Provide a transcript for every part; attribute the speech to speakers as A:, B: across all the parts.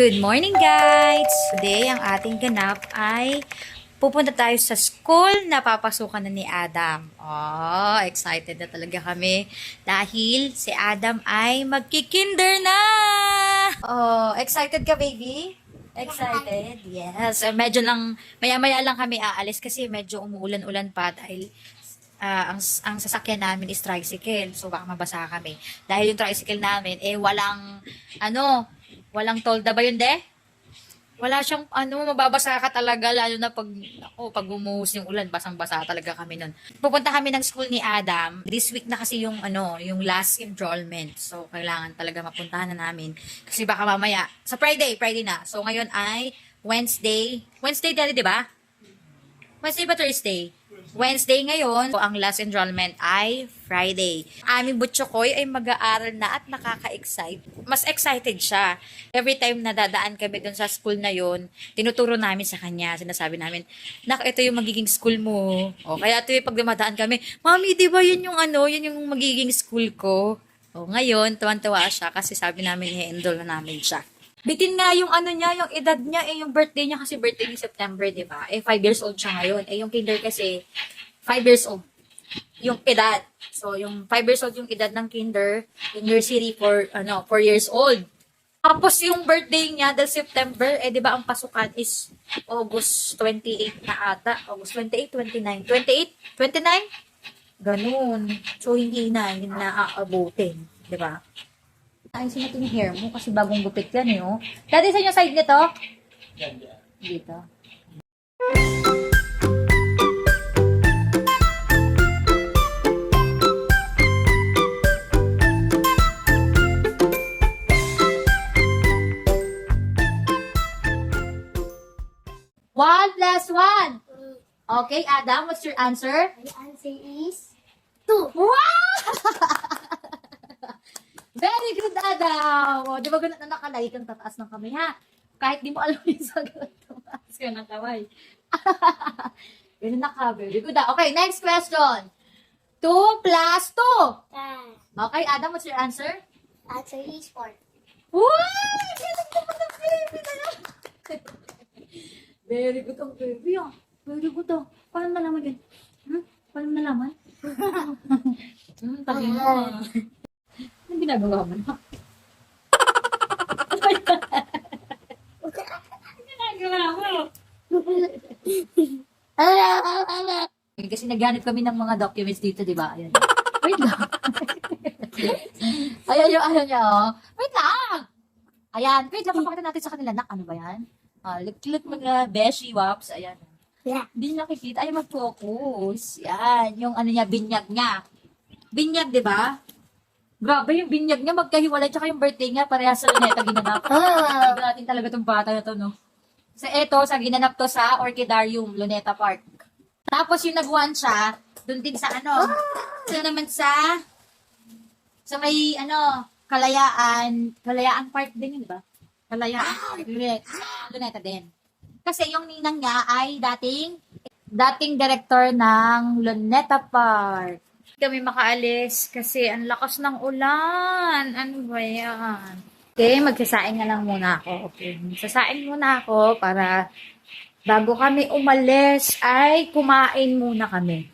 A: Good morning guys! Today, ang ating ganap ay pupunta tayo sa school na papasukan na ni Adam. Oh, excited na talaga kami dahil si Adam ay magkikinder na! Oh, excited ka baby? Excited? Yes. Medyo lang, maya-maya lang kami aalis kasi medyo umuulan-ulan pa dahil ang sasakyan namin is tricycle. So, baka mabasa kami. Dahil yung tricycle namin, walang tolda ba yun, de? Wala siyang, mababasa ka talaga, lalo na pag gumuhos yung ulan, basang-basa talaga kami nun. Pupunta kami ng school ni Adam. This week na kasi yung last enrollment. So, kailangan talaga mapuntahan na namin. Kasi baka mamaya, sa Friday na. So, ngayon ay Wednesday. Wednesday dali, di ba? Wednesday ba Thursday? Wednesday ngayon. So, ang last enrollment ay Friday. Aming butchokoy ay mag-aaral na at nakaka-excite. Mas excited siya. Every time na dadaan kami dun sa school na yon, tinuturo namin sa kanya. Sinasabi namin, nak, ito yung magiging school mo. O, kaya ito yung pag dumadaan kami, Mami, di ba yun yung magiging school ko? O, ngayon, tuwan-tuwa siya kasi sabi namin, i-enroll na namin siya. Bitin nga yung yung edad niya, yung birthday niya kasi birthday ni September, di ba? 5 years old siya ngayon. Yung kinder kasi, 5 years old. Yung edad. So, yung 5 years old yung edad ng kinder, yung nursery 4 years old. Tapos yung birthday niya, dahil September, di ba ang pasukan is August 28 na ata. August 28, 29. 28? 29? Ganun. So, hindi na aabutin. Di ba? Ayusin natin yung hair mo kasi bagong gupit yan eh, oh. Dati sa inyo side nito? Dito. One plus one. Okay, Adam, what's your answer?
B: My answer is 2.
A: Wow! Very good, Adam! O, di ba ganun na nakalagay kang tataas ng kamay, ha? Kahit di mo alam yung sagot, tumaas ka ng kamay. Ganun na ka, very good. Okay, next question. 2 plus 2. Okay, Adam, what's your answer?
B: Answer is 4.
A: Wow! Galing naman ng baby na yan. Very good ang baby, ah. Very good, ah. Paano nalaman yun? Paano nalaman? Tabi mo. Anong ginagawa mo na? Anong ginagawa mo? Kasi naghanap kami ng mga documents dito, di ba? Ayan. Wait lang. Ayan yung niya, oh. Wait lang! Ayan. Wait lang, papakita natin sa kanila. Nak, ano ba yan? Look mga beshi waps. Ayan.
B: Yeah.
A: Hindi nakikita. Ay, mag-focus. Yan. Yung niya, binyag niya. Binyag, di ba? Grabe yung binyag niya, magkahiwalay, tsaka yung birthday niya, parehas sa Luneta ginanap. Tignan natin talaga itong bata na to, no? Sa ginanap to sa Orchidarium, Luneta Park. Tapos yung nag-1 siya, dun din sa naman sa may, Kalayaan Park din yun, di ba? Kalayaan Park, Luneta din. Kasi yung ninang niya ay dating director ng Luneta Park. Kami makaalis kasi ang lakas ng ulan. Ano ba yan? Okay, magsasaing na lang muna ako. Okay, magsasaing muna ako para bago kami umalis ay kumain muna kami.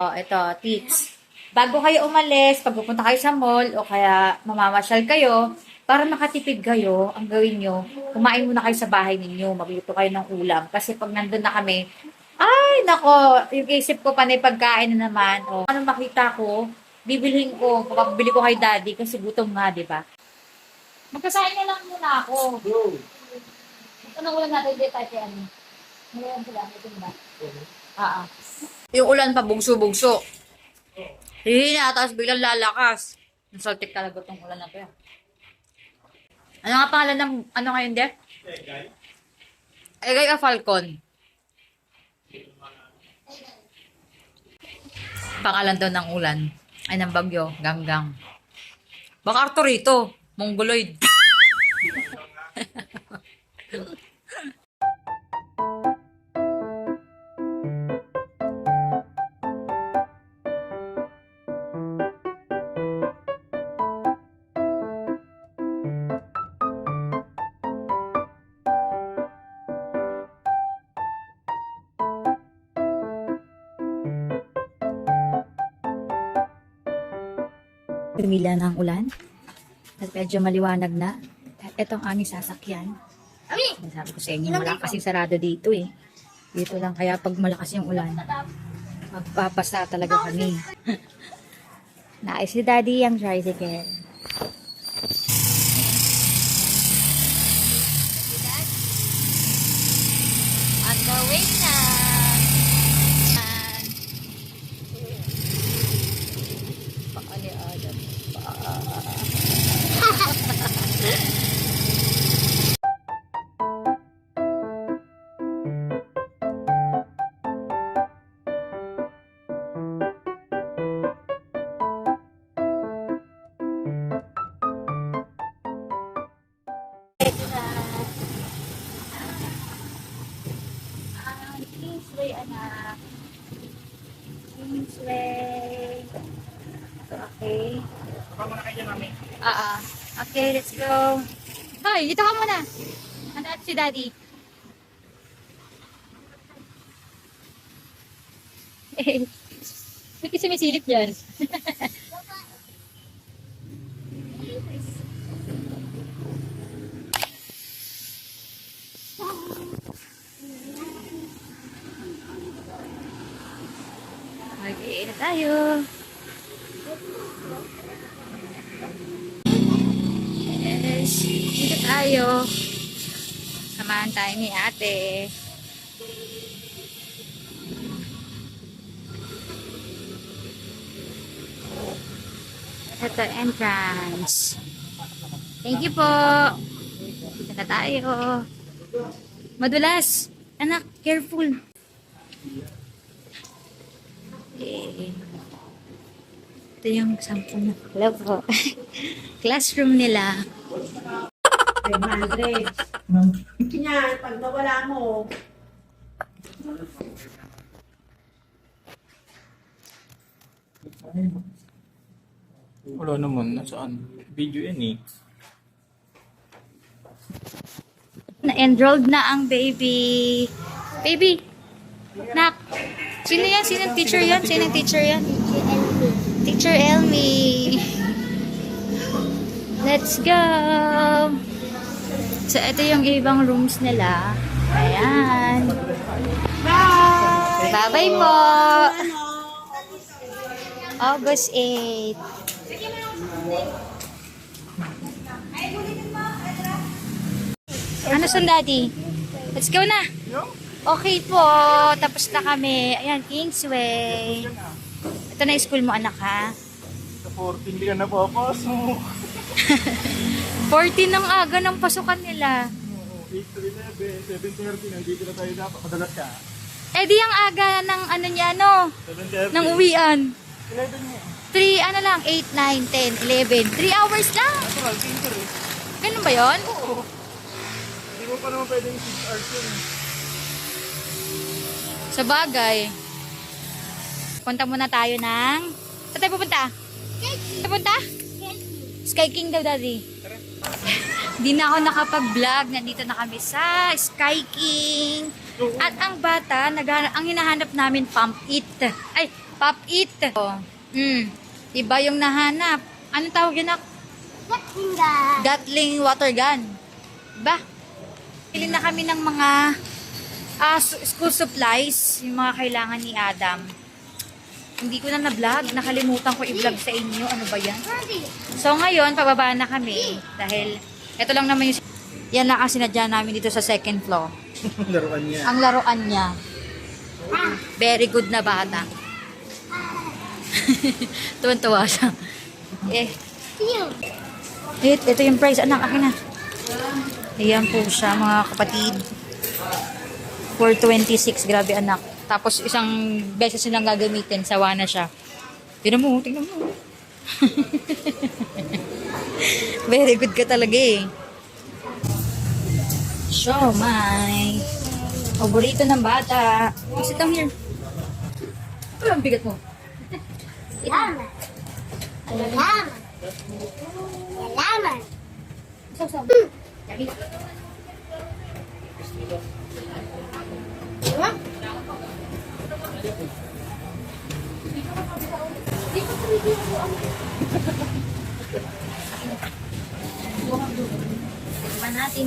A: Ito, tips. Bago kayo umalis, pag pupunta kayo sa mall o kaya mamamasyal kayo, para makatipid kayo, ang gawin nyo, kumain muna kayo sa bahay ninyo, magluto kayo ng ulam. Kasi pag nandun na kami, ay, nako, yung isip ko panay pagkain na naman. O, ano makita ko, bibilhin ko, papabili ko kay daddy kasi gutom nga, di ba? Magkasain na lang muna ako. Anong ulan natin dito tayo ano? Ngayon sila, ito ba? Yung ulan pa, bugso-bugso. Hihina, tapos biglang lalakas. Nasaltik talaga tong ulan na to. Ano nga pangalan ng, ngayon, de? Egay o Falcon? Pangalan daw ng ulan ay ng bagyo, Ganggang. Baka Arturito, Mongoloid. Pumila ng ulan. At medyo maliwanag na. At ito ang aming sasakyan. Sabi ko sa inyo, malakas yung sarado dito eh. Dito lang, kaya pag malakas yung ulan, magpapasa talaga kami. Nais si Daddy ang tricycle. On the way na. Paali-alam pa. Kingsway, anak. Kingsway. Okay. Okay, let's go. Hoy, dito ka muna. Ano si Daddy? Bakit sumisilip dyan? Okay, na tayo. Yes, dito tayo. Samahan tayo ni ate. Ito, entrance. Thank you po. Dito na tayo. Madulas. Anak, careful. Okay. Ito yung sample na. Hello po. Classroom nila.
C: Ay, madre. Yan, pag nawala mo.
D: Wala naman. Nasaan? Video yan eh.
A: Na-enrolled na ang baby. Baby! Nak! Sino yan? Sinong teacher yan? Sinong teacher yan? Teacher Elmi. Let's go! So, ito yung ibang rooms nila. Ayan.
C: Bye!
A: Bye-bye po! August 8. Ano son, Daddy? Let's go na! Okay po, tapos na kami. Ayan, Kingsway. Ito na yung school mo, anak, ha?
D: Sa 14 hindi ka napapasok.
A: 14 ng aga ng pasukan nila.
D: 8 to 11, 7:30, nandito na tayo dapat. Madalas ka.
A: Eh di ang aga ng ano niya, no?
D: 7:30.
A: Ng uwian.
D: 11 mo.
A: 3, ano lang, 8, 9, 10, 11. 3 hours lang.
D: Natural, pinter eh.
A: Ganun ba yun?
D: Oo. Hindi mo pa naman pwedeng 6 hours yun.
A: Sa bagay. Punta muna tayo ng... Saan tayo pupunta? Pupunta? Sky King daw, Daddy. Hindi na ako nakapag-vlog. Nandito na kami sa Sky King. At ang bata, ang hinahanap namin, Pump It. Ay, Pop It. Oh. Iba yung nahanap. Anong tawag yun? Gatling water gun. Diba? Pili na kami ng mga school supplies, yung mga kailangan ni Adam. Hindi ko na na-vlog. Nakalimutan ko i-vlog sa inyo. Ano ba yan? So ngayon, pababa na kami. Dahil, ito lang naman yung... Yan lang ang sinadya namin dito sa second floor.
D: Laruan niya.
A: Ang laruan niya. Very good na bata. Tuwan-tuwa siya. Ito yung price. Anak, akin na. Ayan po siya, mga kapatid. 426, grabe anak. Tapos isang beses silang gagamitin, sawa na siya. Tingnan mo. Very good ka talaga eh. So, my paborito ng bata. Sit down here. Ano ang bigat mo?
B: Laman. Laman. Laman.
A: So.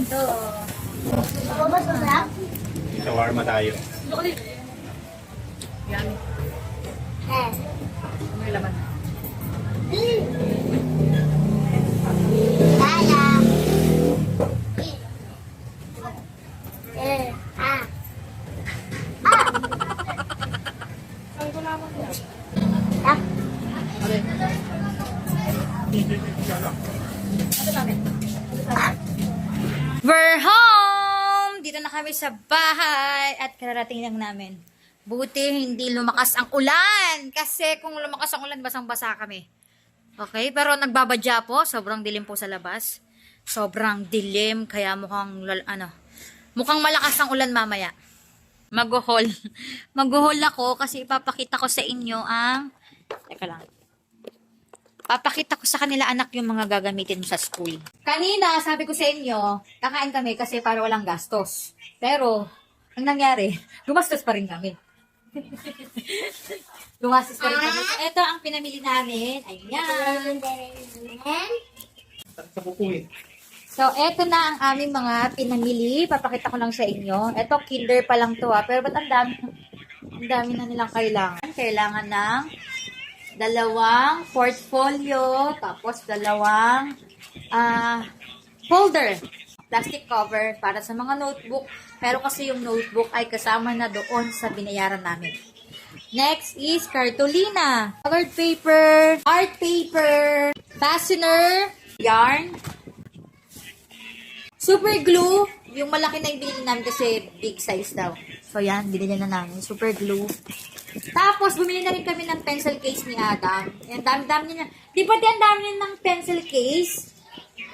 A: to.
B: Ako ba sarap?
D: Shawarma tayo.
A: Yan.
B: Eh.
A: May laman.
B: Kaya. Ah. Ah. Ah.
A: We're home! Dito na kami sa bahay at kararating lang namin. Buti hindi lumakas ang ulan. Kasi kung lumakas ang ulan, basang-basa kami. Okay? Pero nagbabadya po. Sobrang dilim po sa labas. Sobrang dilim. Kaya mukhang malakas ang ulan mamaya. Mag-haul. Mag-haul ako kasi ipapakita ko sa inyo ang... Teka lang. Papakita ko sa kanila anak yung mga gagamitin mo sa school. Kanina, sabi ko sa inyo, kakain kami kasi para walang gastos. Pero, ang nangyari, gumastos pa rin kami. Gumastos pa rin kami. So, ito ang pinamili namin. Ayan.
D: Sa bukuin.
A: So, ito na ang aming mga pinamili. Papakita ko lang sa inyo. Ito, Kinder pa lang to pero ba't ang dami na nilang kailangan? Kailangan ng dalawang portfolio, tapos dalawang folder. Plastic cover para sa mga notebook. Pero kasi yung notebook ay kasama na doon sa binayaran namin. Next is cartolina, colored paper, art paper, fastener, yarn, super glue, yung malaki na yung binili namin kasi big size daw. So yan, binili na namin, super glue. Tapos, bumili na rin kami ng pencil case ni Adam. Ang dami-dami niya. Di ba ang dami niya ng pencil case?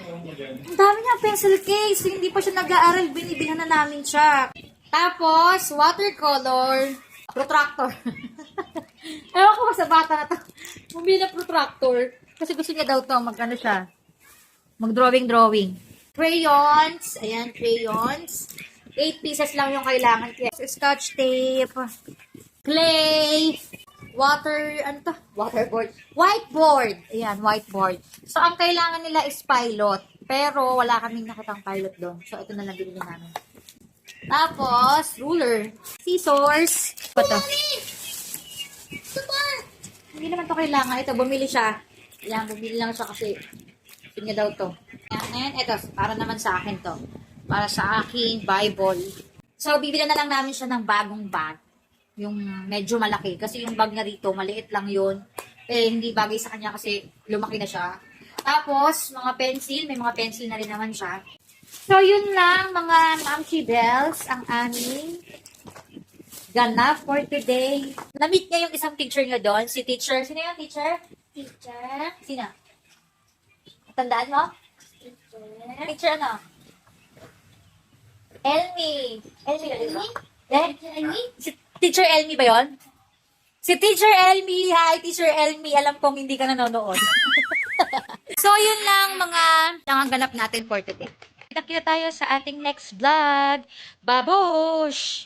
A: Ang dami niya pencil case. Hindi pa siya nag-aaral, binibilhan na namin siya. Tapos, watercolor, protractor. Ewan ko ba sa bata na to. Bumili na protractor. Kasi gusto niya daw to, mag-ano siya. Mag-drawing. Crayons. Ayan, crayons. 8 pieces lang yung kailangan. Scotch tape. Clay, waterboard, whiteboard. Ayan, whiteboard. So, ang kailangan nila is pilot. Pero, wala kaming nakitang pilot doon. So, ito na lang binili namin. Tapos, ruler, scissors. Ito. Hindi naman to kailangan. Ito, bumili siya. Ayan, bumili lang siya kasi gusto niya daw to. Ayan, ito, para naman sa akin to. Para sa aking Bible. So, bibili na lang namin siya ng bagong bag. Yung medyo malaki. Kasi yung bag na rito, maliit lang yun. Eh, hindi bagay sa kanya kasi lumaki na siya. Tapos, mga pencil. May mga pencil na rin naman siya. So, yun lang, mga Mamsi Bells, ang aming ganap for today. Na-meet niya yung isang teacher niya doon. Si teacher. Sino yung teacher?
B: Teacher.
A: Sino? Tandaan mo?
B: Teacher.
A: Teacher ano? Elmi. Elmi ka rin ba? Si Teacher Elmi ba yon? Si Teacher Elmi. Hi, Teacher Elmi. Alam kong hindi ka nanonood. So, yun lang mga nanganganap natin for today. Kita tayo sa ating next vlog. Babosh!